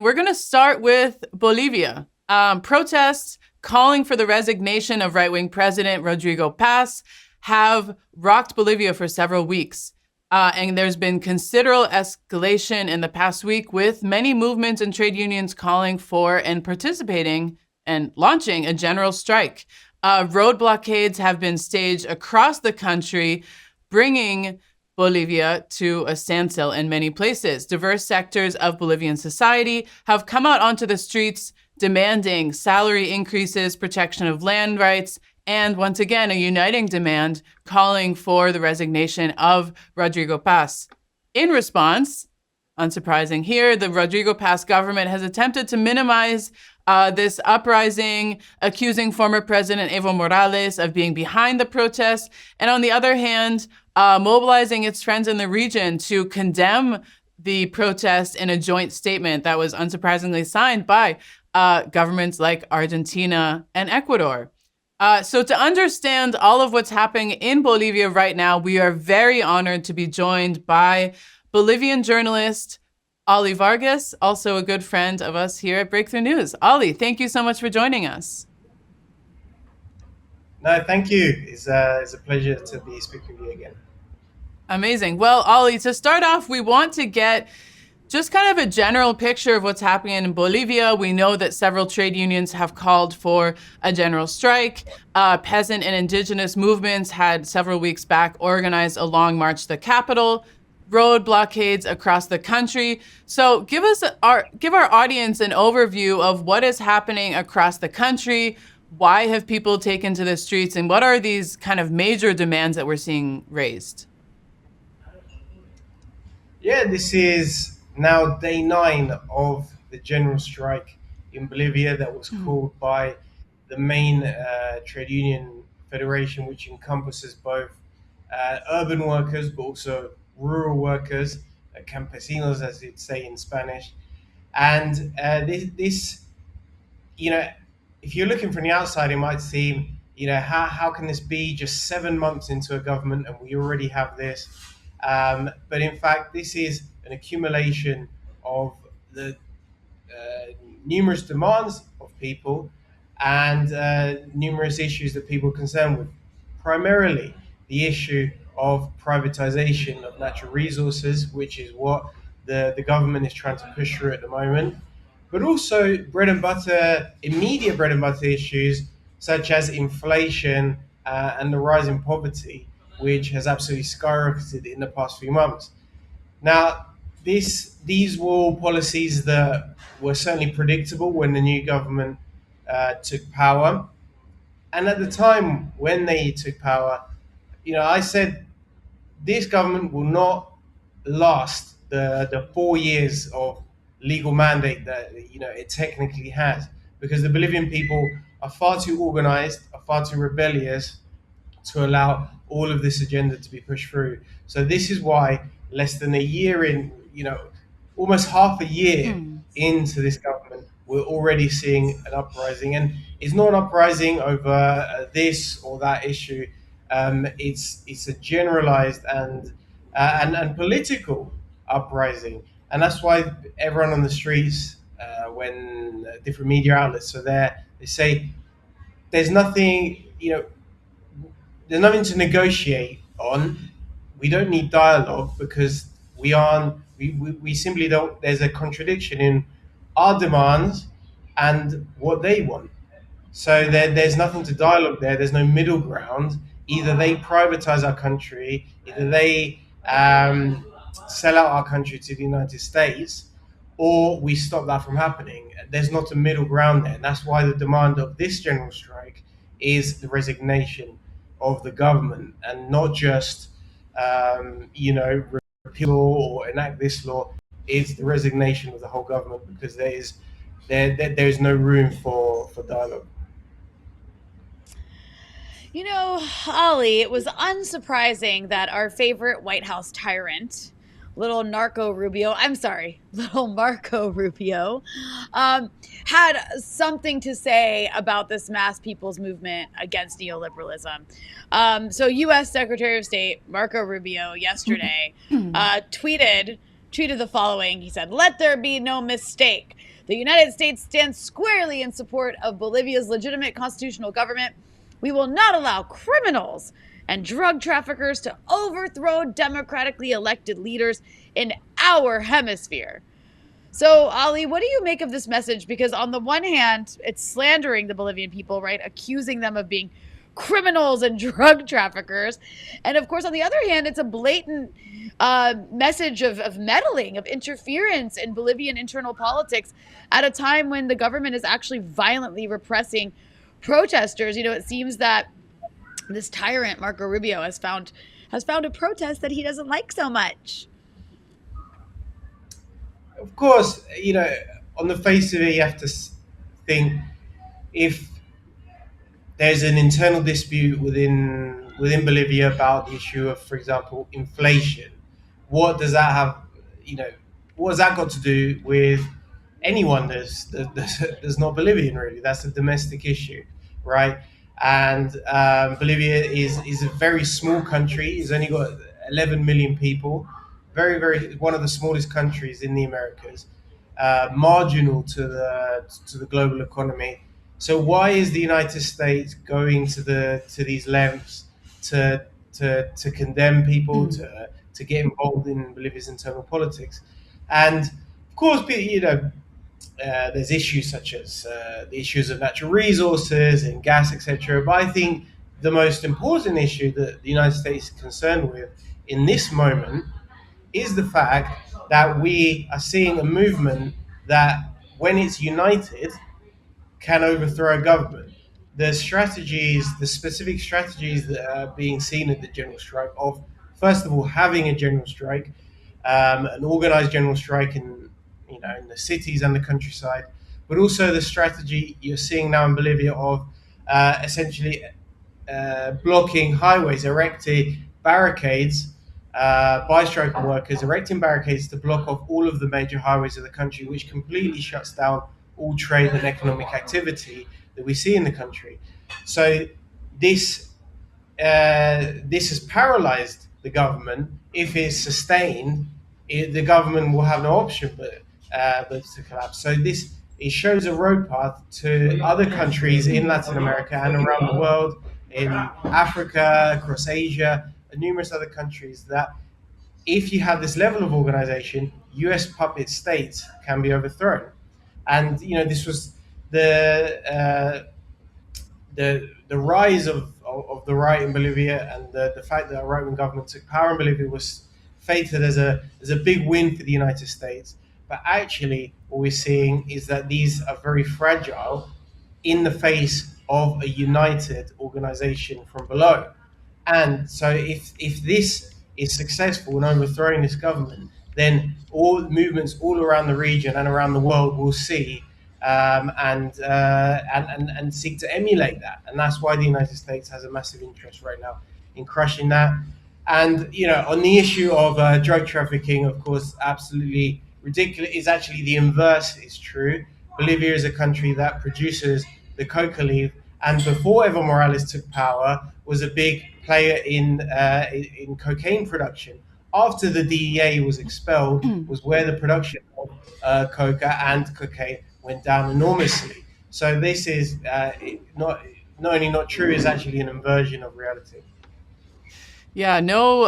We're going to start with Bolivia. Protests calling for the resignation of right-wing President Rodrigo Paz have rocked Bolivia for several weeks. And there's been considerable escalation in the past week, with many movements and trade unions calling for and participating and launching a general strike. Road blockades have been staged across the country, bringing Bolivia to a standstill in many places. Diverse sectors of Bolivian society have come out onto the streets demanding salary increases, protection of land rights, and once again, a uniting demand calling for the resignation of Rodrigo Paz. In response, unsurprising here, the Rodrigo Paz government has attempted to minimize this uprising, accusing former President Evo Morales of being behind the protests, and on the other hand, mobilizing its friends in the region to condemn the protest in a joint statement that was unsurprisingly signed by governments like Argentina and Ecuador. So to understand all of what's happening in Bolivia right now, we are very honored to be joined by Bolivian journalist Ollie Vargas, also a good friend of us here at Breakthrough News. Ollie, thank you so much for joining us. No, thank you. It's a pleasure to be speaking with you again. Amazing. Well, Ollie, to start off, we want to get just kind of a general picture of what's happening in Bolivia. We know that several trade unions have called for a general strike. Peasant and indigenous movements had several weeks back organized a long march to the capital, road blockades across the country. So give our audience an overview of what is happening across the country. Why have people taken to the streets, and what are these kind of major demands that we're seeing raised? Yeah, this is now day 9 of the general strike in Bolivia that was called by the main trade union federation, which encompasses both urban workers but also rural workers, campesinos, as it's say in Spanish. And this, you know, if you're looking from the outside, it might seem, how can this be just 7 months into a government and we already have this? But in fact, this is an accumulation of the numerous demands of people and numerous issues that people are concerned with. Primarily, the issue of privatization of natural resources, which is what the government is trying to push through at the moment, but also bread and butter, immediate bread and butter issues such as inflation and the rise in poverty, which has absolutely skyrocketed in the past few months. Now, these were all policies that were certainly predictable when the new government took power. And at the time when they took power, I said this government will not last the 4 years of legal mandate that it technically has, because the Bolivian people are far too organized, are far too rebellious to allow all of this agenda to be pushed through. So this is why less than a year in, almost half a year into this government, we're already seeing an uprising. And it's not an uprising over this or that issue. It's a generalized and political uprising, and that's why everyone on the streets, when different media outlets are there, they say there's nothing, there's nothing to negotiate on. We don't need dialogue because we simply don't. There's a contradiction in our demands and what they want. So there's nothing to dialogue there. There's no middle ground. Either they privatize our country, either they sell out our country to the United States, or we stop that from happening. There's not a middle ground there. And that's why the demand of this general strike is the resignation of the government, and not just, repeal or enact this law. It's the resignation of the whole government, because there is no room for dialogue. Ollie, it was unsurprising that our favorite White House tyrant, little Marco Rubio, had something to say about this mass people's movement against neoliberalism. So U.S. Secretary of State Marco Rubio yesterday tweeted the following. He said, "Let there be no mistake. The United States stands squarely in support of Bolivia's legitimate constitutional government. We will not allow criminals and drug traffickers to overthrow democratically elected leaders in our hemisphere. So, Ollie, what do you make of this message? Because on the one hand, it's slandering the Bolivian people, right? Accusing them of being criminals and drug traffickers. And of course, on the other hand, it's a blatant message of meddling, of interference in Bolivian internal politics at a time when the government is actually violently repressing protesters. It seems that this tyrant, Marco Rubio, has found a protest that he doesn't like so much. Of course, on the face of it, you have to think if there's an internal dispute within Bolivia about the issue of, for example, inflation. What does that have? What has that got to do with anyone that's not Bolivian? Really, that's a domestic issue, right? And Bolivia is a very small country. It's only got 11 million people. Very, very one of the smallest countries in the Americas. Marginal to the global economy. So why is the United States going to these lengths to condemn people, to get involved in Bolivia's internal politics? And of course, there's issues such as the issues of natural resources and gas, etc. But I think the most important issue that the United States is concerned with in this moment is the fact that we are seeing a movement that, when it's united, can overthrow a government. The specific strategies that are being seen at the general strike of, first of all, having a general strike, an organized general strike in the cities and the countryside, but also the strategy you're seeing now in Bolivia of essentially blocking highways, erecting barricades by striking workers, erecting barricades to block off all of the major highways of the country, which completely shuts down all trade and economic activity that we see in the country. So this has paralyzed the government. If it's sustained, the government will have no option but to collapse. So it shows a road path to other countries in Latin America and around the world, in Africa, across Asia, and numerous other countries, that if you have this level of organization, US puppet states can be overthrown. And this was the rise of the right in Bolivia, and the fact that a right-wing government took power in Bolivia was fated as a big win for the United States. But actually, what we're seeing is that these are very fragile in the face of a united organization from below. And so if this is successful in overthrowing this government, then all movements all around the region and around the world will see and seek to emulate that. And that's why the United States has a massive interest right now in crushing that. And on the issue of drug trafficking, of course, absolutely ridiculous. It's actually the inverse is true. Bolivia is a country that produces the coca leaf, and before Evo Morales took power, was a big player in cocaine production. After the DEA was expelled, was where the production of coca and cocaine went down enormously. So this is not only not true, it's actually an inversion of reality. Yeah, no,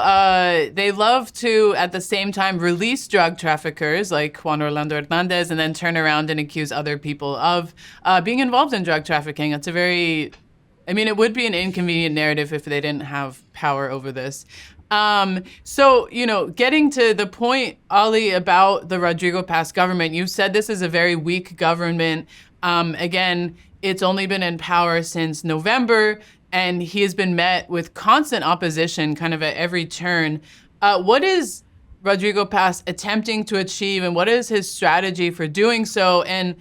they love to, at the same time, release drug traffickers like Juan Orlando Hernandez and then turn around and accuse other people of being involved in drug trafficking. It's it would be an inconvenient narrative if they didn't have power over this. So, getting to the point, Ollie, about the Rodrigo Paz government, you said this is a very weak government. Again, it's only been in power since November, and he has been met with constant opposition kind of at every turn. What is Rodrigo Paz attempting to achieve, and what is his strategy for doing so? And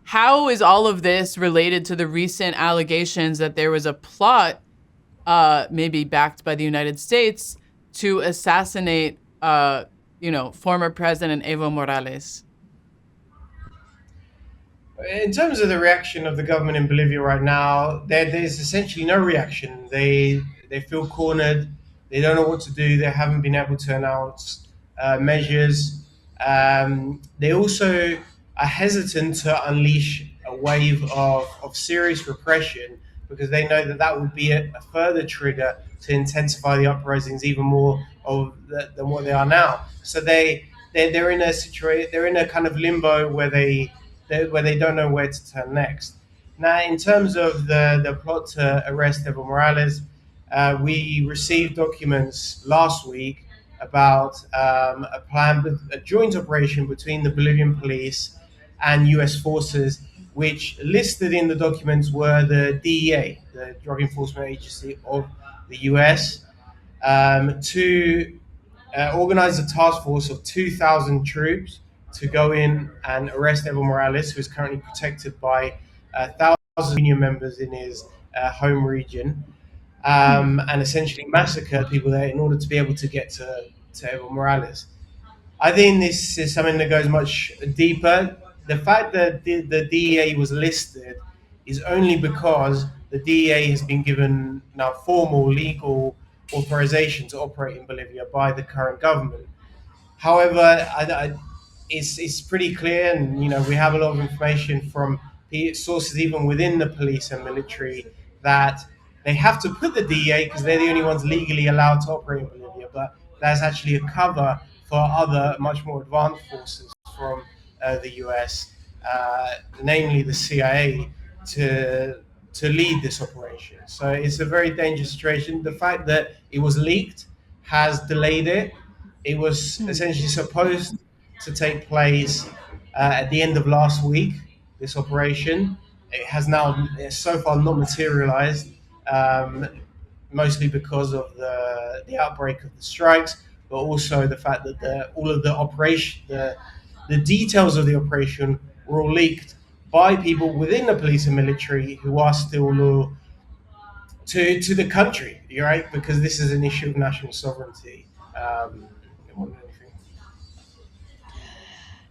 how is all of this related to the recent allegations that there was a plot, maybe backed by the United States, to assassinate, former President Evo Morales? In terms of the reaction of the government in Bolivia right now, there's essentially no reaction. They feel cornered. They don't know what to do. They haven't been able to announce measures. They also are hesitant to unleash a wave of serious repression because they know that that would be a further trigger to intensify the uprisings even more than what they are now. So they're in a situation, they're in a kind of limbo where they don't know where to turn next. Now, in terms of the plot to arrest Evo Morales, we received documents last week about a plan, a joint operation between the Bolivian police and U.S. forces, which listed in the documents were the DEA, the Drug Enforcement Agency of the U.S., to organize a task force of 2,000 troops to go in and arrest Evo Morales, who is currently protected by 1,000 union members in his home region, and essentially massacre people there in order to be able to get to Evo Morales. I think this is something that goes much deeper. The fact that the DEA was listed is only because the DEA has been given now formal legal authorization to operate in Bolivia by the current government. However, it's pretty clear, and we have a lot of information from sources even within the police and military that they have to put the DEA because they're the only ones legally allowed to operate in Bolivia. But that's actually a cover for other much more advanced forces from the US, namely the CIA, to lead this operation. So it's a very dangerous situation. The fact that it was leaked has delayed it. It was essentially supposed to take place at the end of last week, this operation. It has now so far not materialized, mostly because of the outbreak of the strikes, but also the fact that all of the operation, the details of the operation were all leaked by people within the police and military who are still loyal to the country, right? Because this is an issue of national sovereignty. More than anything.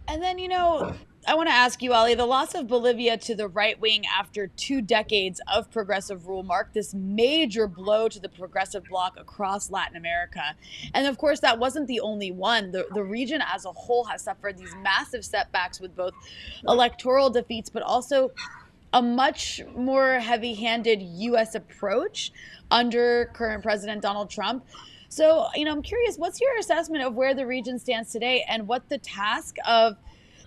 And then, I want to ask you, Ali, the loss of Bolivia to the right wing after 2 decades of progressive rule marked this major blow to the progressive bloc across Latin America. And of course, that wasn't the only one. The region as a whole has suffered these massive setbacks with both electoral defeats, but also a much more heavy handed U.S. approach under current President Donald Trump. So, I'm curious, what's your assessment of where the region stands today and what the task of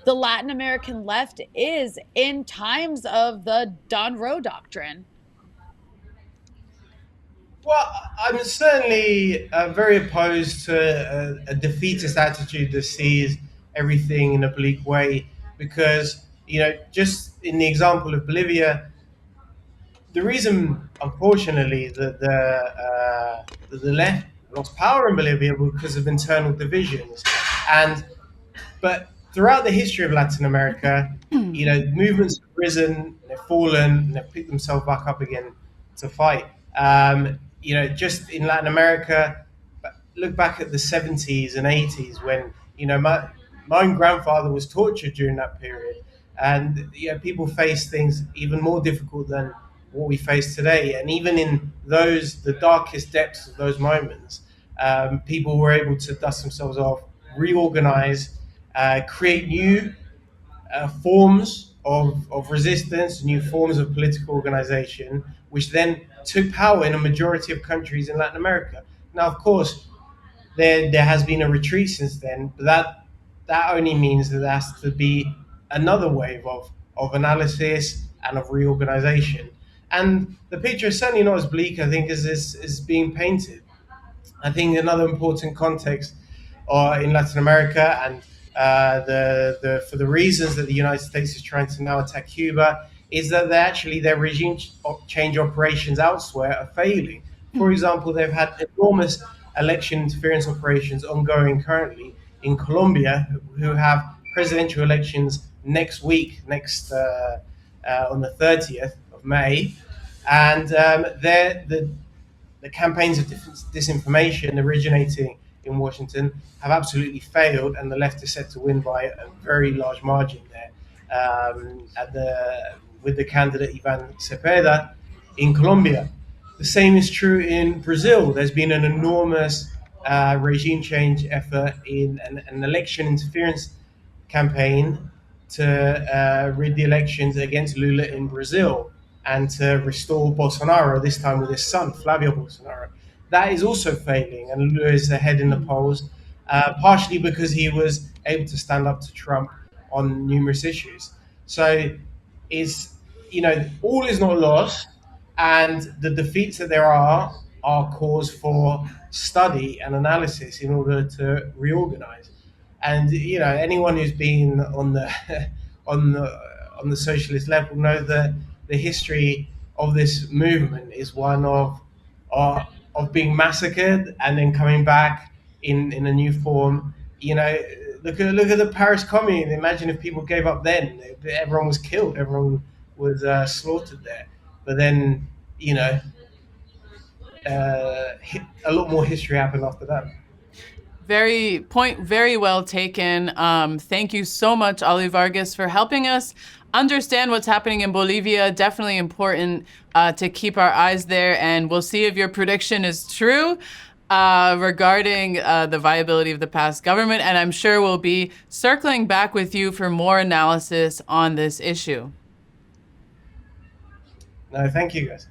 the Latin American left is in times of the Don Roe doctrine? Well, I'm certainly very opposed to a defeatist attitude that sees everything in a bleak way because, just in the example of Bolivia, the reason, unfortunately, that the left lost power in Bolivia was because of internal divisions. But throughout the history of Latin America, movements have risen, they've fallen, and they've picked themselves back up again to fight. Just in Latin America, look back at the 70s and 80s when, my own grandfather was tortured during that period. And, people faced things even more difficult than what we face today. And even in the darkest depths of those moments, people were able to dust themselves off, reorganize, create new forms of resistance, new forms of political organization, which then took power in a majority of countries in Latin America. Now, of course, there has been a retreat since then, but that only means that there has to be another wave of analysis and of reorganization. And the picture is certainly not as bleak, I think, as is being painted. I think another important context in Latin America and for the reasons that the United States is trying to now attack Cuba is that their regime change operations elsewhere are failing. For example, they've had enormous election interference operations ongoing currently in Colombia, who have presidential elections next week, on the 30th of May, and the campaigns of disinformation originating in Washington have absolutely failed, and the left is set to win by a very large margin there. With the candidate Ivan Cepeda in Colombia, the same is true in Brazil. There's been an enormous regime change effort in an election interference campaign to rid the elections against Lula in Brazil and to restore Bolsonaro, this time with his son, Flavio Bolsonaro. That is also failing, and Lula is ahead in the polls, partially because he was able to stand up to Trump on numerous issues. So, is all is not lost, and the defeats that there are cause for study and analysis in order to reorganize. And anyone who's been on the on the on the socialist level know that the history of this movement is one of being massacred and then coming back in a new form. Look at the Paris Commune. Imagine if people gave up then. Everyone was killed. Everyone was slaughtered there. But then, a lot more history happened after that. Very well taken. Thank you so much, Ollie Vargas, for helping us understand what's happening in Bolivia. Definitely important to keep our eyes there, and we'll see if your prediction is true regarding the viability of the past government. And I'm sure we'll be circling back with you for more analysis on this issue. No, thank you, guys.